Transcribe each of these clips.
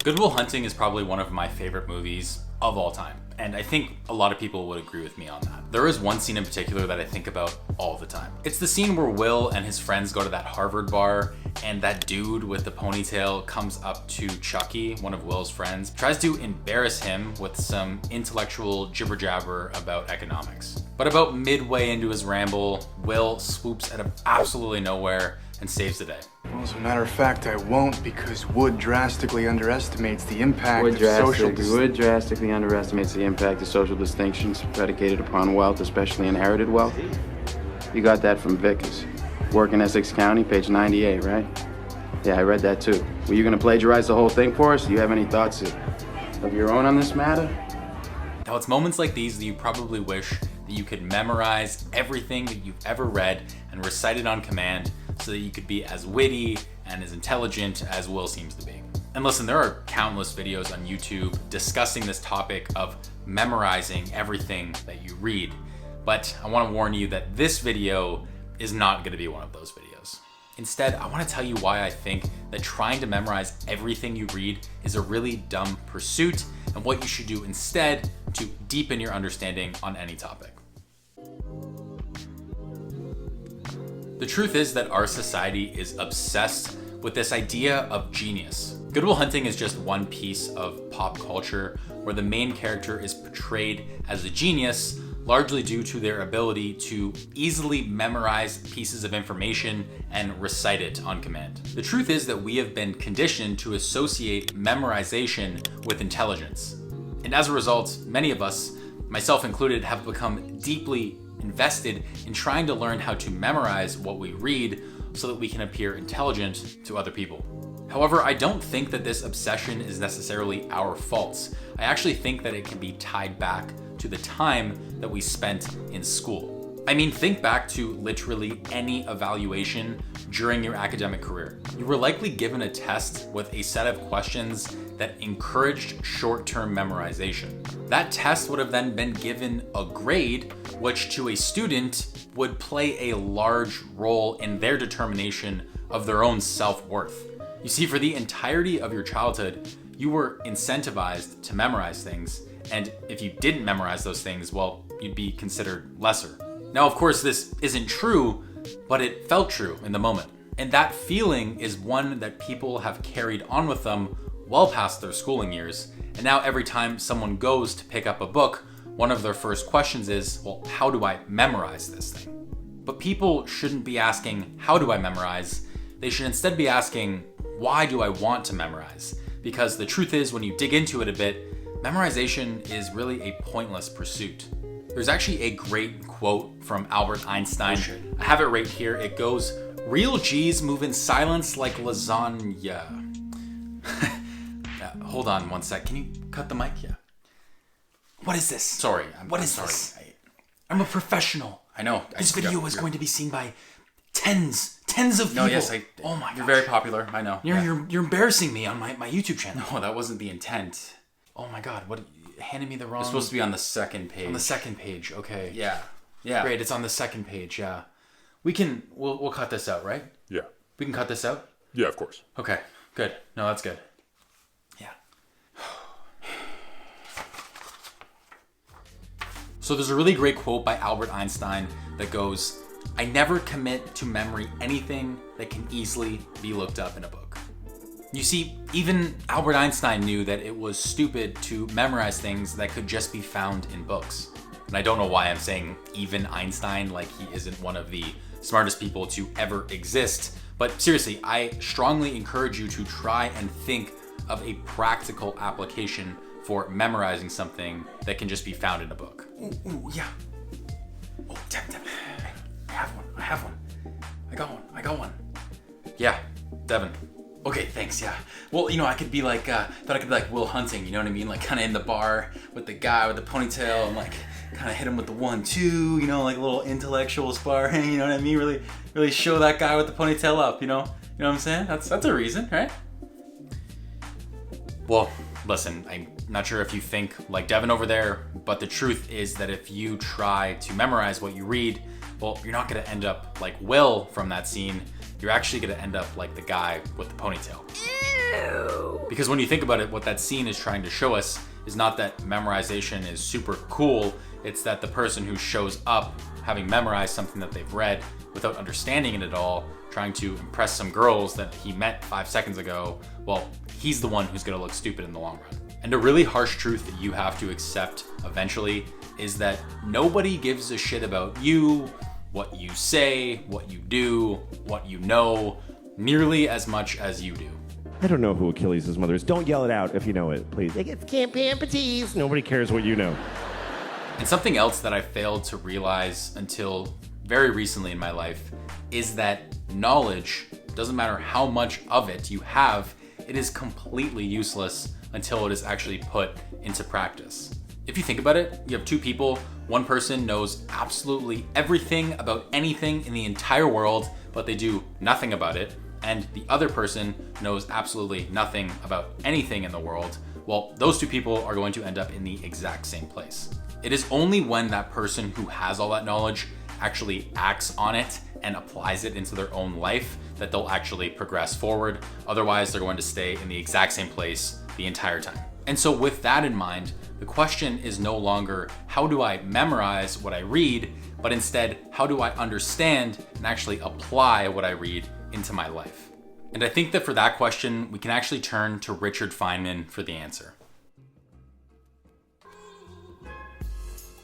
Good Will Hunting is probably one of my favorite movies of all time, and I think a lot of people would agree with me on that. There is one scene in particular that I think about all the time. It's the scene where Will and his friends go to that Harvard bar, and that dude with the ponytail comes up to Chucky, one of Will's friends, tries to embarrass him with some intellectual jibber-jabber about economics. But about midway into his ramble, Will swoops out of absolutely nowhere and saves the day. Well, as a matter of fact, I won't, because Wood drastically underestimates the impact of social Wood drastically underestimates the impact of social distinctions predicated upon wealth, especially inherited wealth. You got that from Vickers. Work in Essex County, page 98, right? Yeah, I read that too. Were you gonna plagiarize the whole thing for us? Do you have any thoughts of your own on this matter? Now, it's moments like these that you probably wish that you could memorize everything that you've ever read and recite it on command so that you could be as witty and as intelligent as Will seems to be. And listen, there are countless videos on YouTube discussing this topic of memorizing everything that you read. But I want to warn you that this video is not going to be one of those videos. Instead, I want to tell you why I think that trying to memorize everything you read is a really dumb pursuit, and what you should do instead to deepen your understanding on any topic. The truth is that our society is obsessed with this idea of genius. Good Will Hunting is just one piece of pop culture where the main character is portrayed as a genius, largely due to their ability to easily memorize pieces of information and recite it on command. The truth is that we have been conditioned to associate memorization with intelligence. And as a result, many of us, myself included, have become deeply invested in trying to learn how to memorize what we read so that we can appear intelligent to other people. However, I don't think that this obsession is necessarily our fault. I actually think that it can be tied back to the time that we spent in school. I mean, think back to literally any evaluation during your academic career. You were likely given a test with a set of questions that encouraged short-term memorization. That test would have then been given a grade, which to a student would play a large role in their determination of their own self-worth. You see, for the entirety of your childhood, you were incentivized to memorize things, and if you didn't memorize those things, well, you'd be considered lesser. Now, of course, this isn't true, but it felt true in the moment. And that feeling is one that people have carried on with them well past their schooling years. And now every time someone goes to pick up a book, one of their first questions is, well, how do I memorize this thing? But people shouldn't be asking, how do I memorize? They should instead be asking, why do I want to memorize? Because the truth is, when you dig into it a bit, memorization is really a pointless pursuit. There's actually a great quote from Albert Einstein. I have it right here. It goes, "Real G's move in silence like lasagna." Hold on one sec. Can you cut the mic? Yeah. What is this? Sorry. What is this? I'm a professional. I know. This video is going to be seen by tens of people. No, yes, oh my gosh. You're very popular. I know. You're embarrassing me on my YouTube channel. No, that wasn't the intent. Oh my God, what? Handed me the wrong... It's supposed to be on the second page. On the second page, okay. Yeah. Great, it's on the second page, yeah. We'll cut this out, right? Yeah. We can cut this out? Yeah, of course. Okay, good. No, that's good. Yeah. So there's a really great quote by Albert Einstein that goes, "I never commit to memory anything that can easily be looked up in a book." You see, even Albert Einstein knew that it was stupid to memorize things that could just be found in books. And I don't know why I'm saying even Einstein, like he isn't one of the smartest people to ever exist. But seriously, I strongly encourage you to try and think of a practical application for memorizing something that can just be found in a book. Ooh, yeah. Oh, Devin. I have one. I got one. Yeah, Devin. Okay, thanks, yeah. Well, I could be like, thought I could be like Will Hunting, you know what I mean? Like kind of in the bar with the guy with the ponytail and like kind of hit him with the 1-2, like a little intellectual sparring, you know what I mean? Really show that guy with the ponytail up, you know what I'm saying? That's a reason, right? Well, listen, I'm not sure if you think like Devin over there, but the truth is that if you try to memorize what you read, well, you're not gonna end up like Will from that scene. You're actually gonna end up like the guy with the ponytail. Because when you think about it, what that scene is trying to show us is not that memorization is super cool, it's that the person who shows up having memorized something that they've read without understanding it at all, trying to impress some girls that he met 5 seconds ago, well, he's the one who's gonna look stupid in the long run. And a really harsh truth that you have to accept eventually is that nobody gives a shit about you, what you say, what you do, what you know, nearly as much as you do. I don't know who Achilles' mother is. Don't yell it out if you know it, please. It's Camp Amputees. Nobody cares what you know. And something else that I failed to realize until very recently in my life is that knowledge, doesn't matter how much of it you have, it is completely useless until it is actually put into practice. If you think about it, you have two people, one person knows absolutely everything about anything in the entire world, but they do nothing about it, and the other person knows absolutely nothing about anything in the world. Well, those two people are going to end up in the exact same place. It is only when that person who has all that knowledge actually acts on it and applies it into their own life that they'll actually progress forward. Otherwise, they're going to stay in the exact same place the entire time. And so with that in mind, the question is no longer how do I memorize what I read, but instead, how do I understand and actually apply what I read into my life? And I think that for that question, we can actually turn to Richard Feynman for the answer.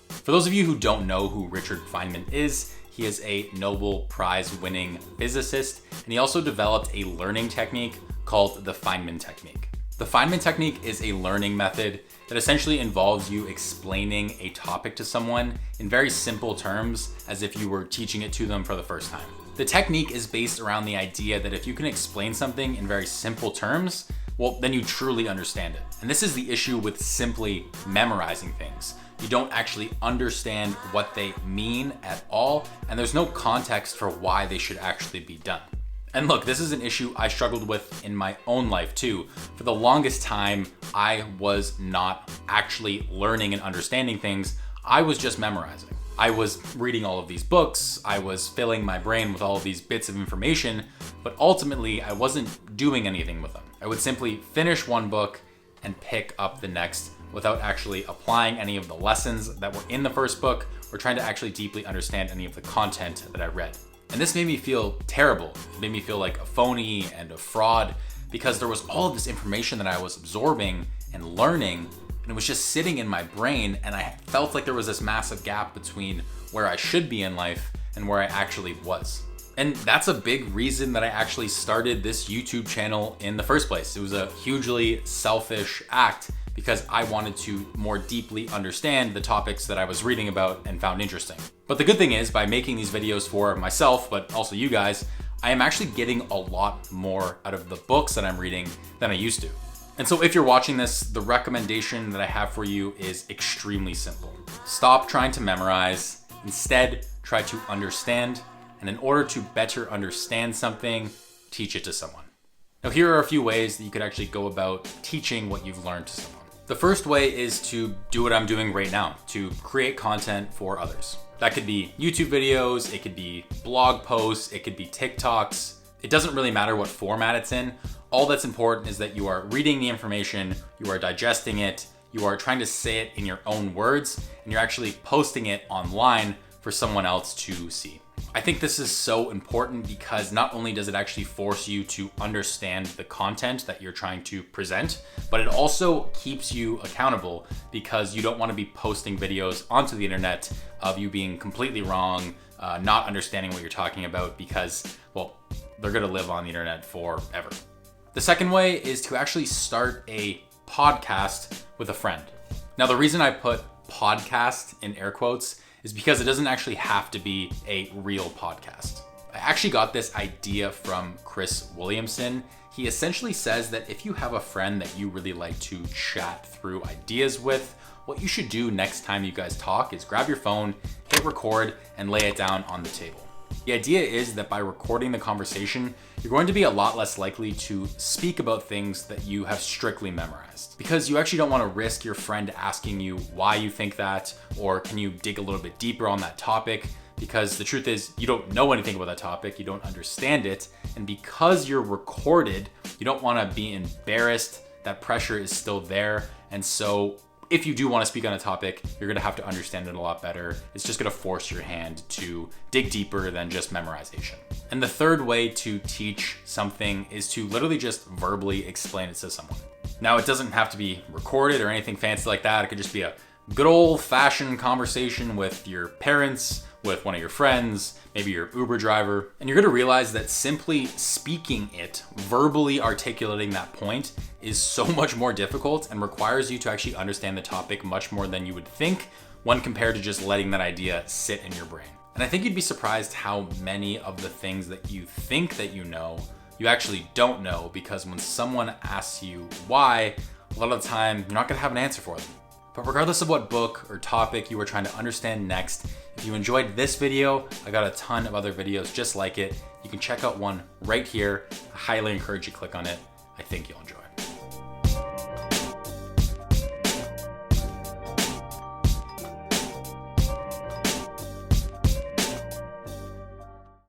For those of you who don't know who Richard Feynman is, he is a Nobel Prize winning physicist, and he also developed a learning technique called the Feynman technique. The Feynman technique is a learning method that essentially involves you explaining a topic to someone in very simple terms as if you were teaching it to them for the first time. The technique is based around the idea that if you can explain something in very simple terms, well, then you truly understand it. And this is the issue with simply memorizing things. You don't actually understand what they mean at all, and there's no context for why they should actually be done. And look, this is an issue I struggled with in my own life too. For the longest time, I was not actually learning and understanding things. I was just memorizing. I was reading all of these books, I was filling my brain with all of these bits of information, but ultimately I wasn't doing anything with them. I would simply finish one book and pick up the next without actually applying any of the lessons that were in the first book or trying to actually deeply understand any of the content that I read. And this made me feel terrible. It made me feel like a phony and a fraud because there was all of this information that I was absorbing and learning, and it was just sitting in my brain, and I felt like there was this massive gap between where I should be in life and where I actually was. And that's a big reason that I actually started this YouTube channel in the first place. It was a hugely selfish act because I wanted to more deeply understand the topics that I was reading about and found interesting. But the good thing is, by making these videos for myself, but also you guys, I am actually getting a lot more out of the books that I'm reading than I used to. And so if you're watching this, the recommendation that I have for you is extremely simple. Stop trying to memorize, instead try to understand, and in order to better understand something, teach it to someone. Now here are a few ways that you could actually go about teaching what you've learned to someone. The first way is to do what I'm doing right now, to create content for others. That could be YouTube videos, it could be blog posts, it could be TikToks. It doesn't really matter what format it's in. All that's important is that you are reading the information, you are digesting it, you are trying to say it in your own words, and you're actually posting it online for someone else to see. I think this is so important because not only does it actually force you to understand the content that you're trying to present, but it also keeps you accountable because you don't want to be posting videos onto the internet of you being completely wrong, not understanding what you're talking about because, well, they're gonna live on the internet forever. The second way is to actually start a podcast with a friend. Now, the reason I put podcast in air quotes is because it doesn't actually have to be a real podcast. I actually got this idea from Chris Williamson. He essentially says that if you have a friend that you really like to chat through ideas with, what you should do next time you guys talk is grab your phone, hit record, and lay it down on the table. The idea is that by recording the conversation, you're going to be a lot less likely to speak about things that you have strictly memorized. Because you actually don't want to risk your friend asking you why you think that, or can you dig a little bit deeper on that topic, because the truth is you don't know anything about that topic, you don't understand it, and because you're recorded, you don't want to be embarrassed. That pressure is still there, and so if you do want to speak on a topic, you're going to have to understand it a lot better. It's just going to force your hand to dig deeper than just memorization. And the third way to teach something is to literally just verbally explain it to someone. Now, it doesn't have to be recorded or anything fancy like that. It could just be a good old-fashioned conversation with your parents, with one of your friends, maybe your Uber driver. And you're going to realize that simply speaking it, verbally articulating that point, is so much more difficult and requires you to actually understand the topic much more than you would think when compared to just letting that idea sit in your brain. And I think you'd be surprised how many of the things that you think that you know, you actually don't know, because when someone asks you why, a lot of the time you're not going to have an answer for them. But regardless of what book or topic you are trying to understand next, if you enjoyed this video, I got a ton of other videos just like it. You can check out one right here. I highly encourage you to click on it. I think you'll enjoy it.